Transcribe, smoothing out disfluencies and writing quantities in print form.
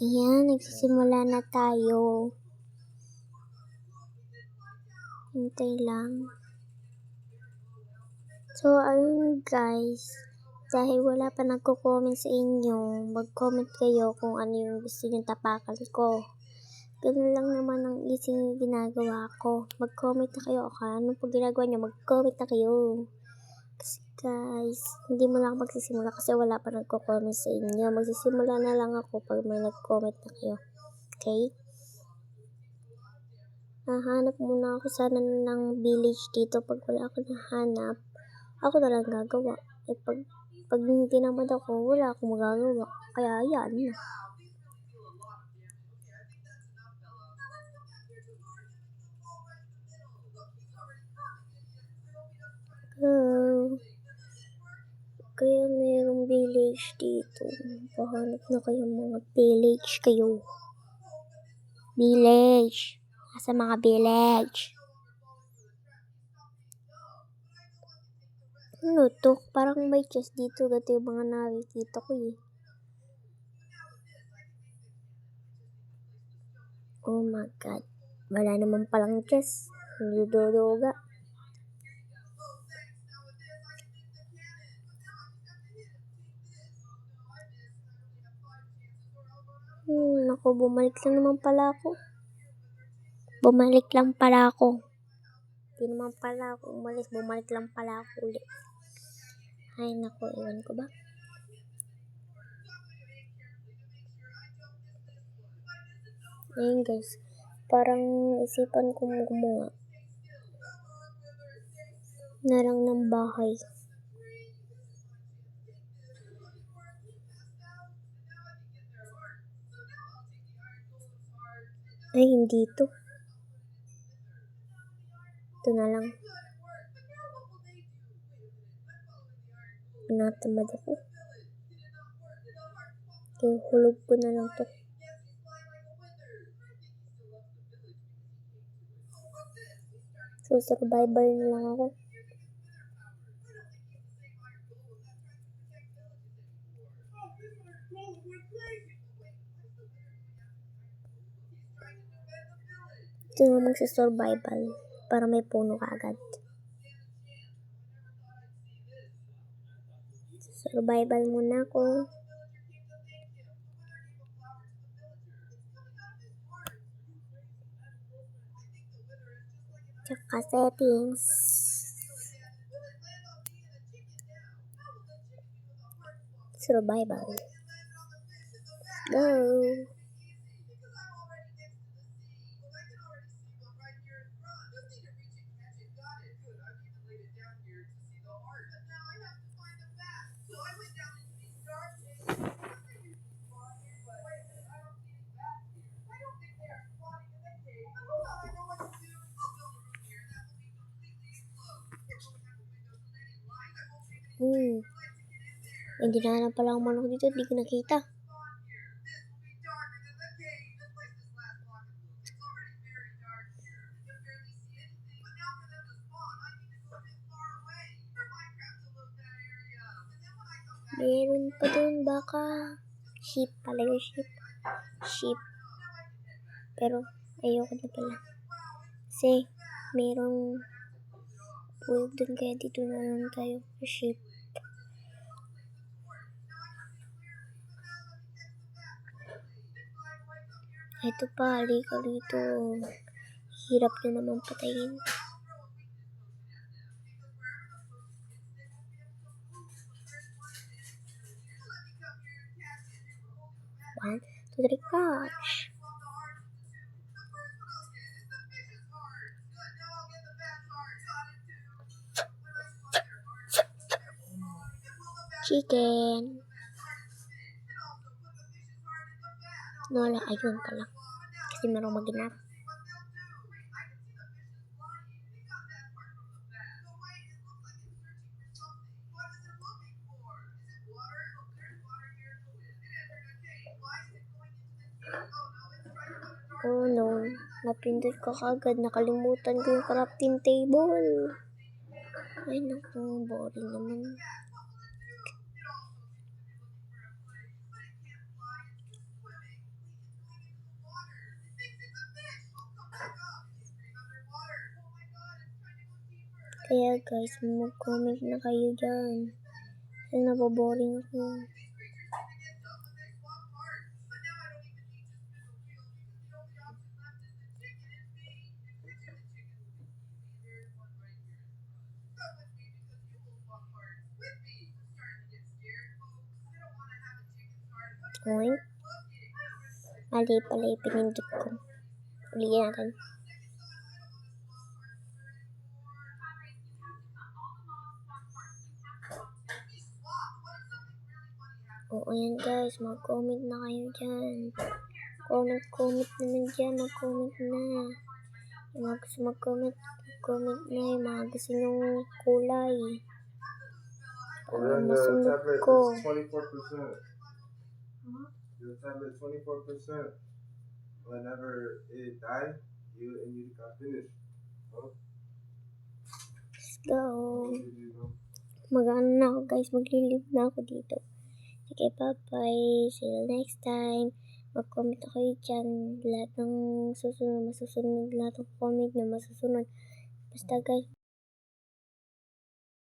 Ayan, nagsisimula na tayo. Hintay lang. So, ayun guys. Dahil wala pa nagko-comment sa inyo, mag-comment kayo kung ano yung gusto nyo tapakan ko. Ganun lang naman ang easy ginagawa ko. Mag-comment na kayo. Ano po ginagawa nyo? Mag-comment na kayo. Kasi guys, hindi mo lang magsisimula kasi wala pa nagko-comment sa inyo. Magsisimula na lang ako pag may nag-comment na kayo. Okay? Nahanap muna ako sana ng village dito. Pag wala ako nahanap, ako na lang gagawa. Pag hindi naman ako, wala akong magagawa. Kaya yan na. Kaya mayroong village dito. Pahanap na kayo mga village kayo. Village. Nasa mga village. Ano to? Parang may chest dito. Gato yung mga nakikita ko eh. Oh my god. Wala naman palang chest. Nududuga. Ako, bumalik lang naman pala ako. Hindi naman pala ako umalis. Bumalik lang pala ako ulit. Ay, naku, iwan ko ba? Ayun guys, parang isipan ko gumawa na lang ng bahay. Ay, hindi to. Ito na lang. Natamad ako. Kaya hulog ko na lang to. So, survival na lang ako. Ito naman sa survival para may puno ka agad. Survival muna ako. Tsaka settings. Survival. Go! Hindi na pala ang manok dito, hindi ko nakita. Meron pa doon baka. Sheep pala yung sheep. Sheep. Pero ayoko na pala. Kasi merong puyog doon kaya dito na lang tayo sa sheep. Ito pa, halika dito. Hirap na naman patayin. One, two, three, catch. Chicken. Wala, ayun pala. Kasi merong maginap. Oh no, napindot ko kagad. Nakalimutan ko yung crafting table. Ay naku, boring naman. Kaya guys, mag-comment na kayo dyan. Kasi naboboring ako. Oink. Mali pala yung pinindot ko. Ulitin natin. Oo yan guys, mag-comment na kayo dyan. Comment naman dyan, mag-comment na. Yung mga gusto mag-comment na. Yung mga gusto nyong kulay. Para masunod ko. 24%. The tablet 24%. Whenever it died, you got finished. Huh? Let's go. Mag-ano na ako guys, maglilive na ako dito. Sige, bye-bye. See you next time. Mag-comment ako dyan. Lahat ng masusunod, lahat ng comment na masusunod. Basta guys.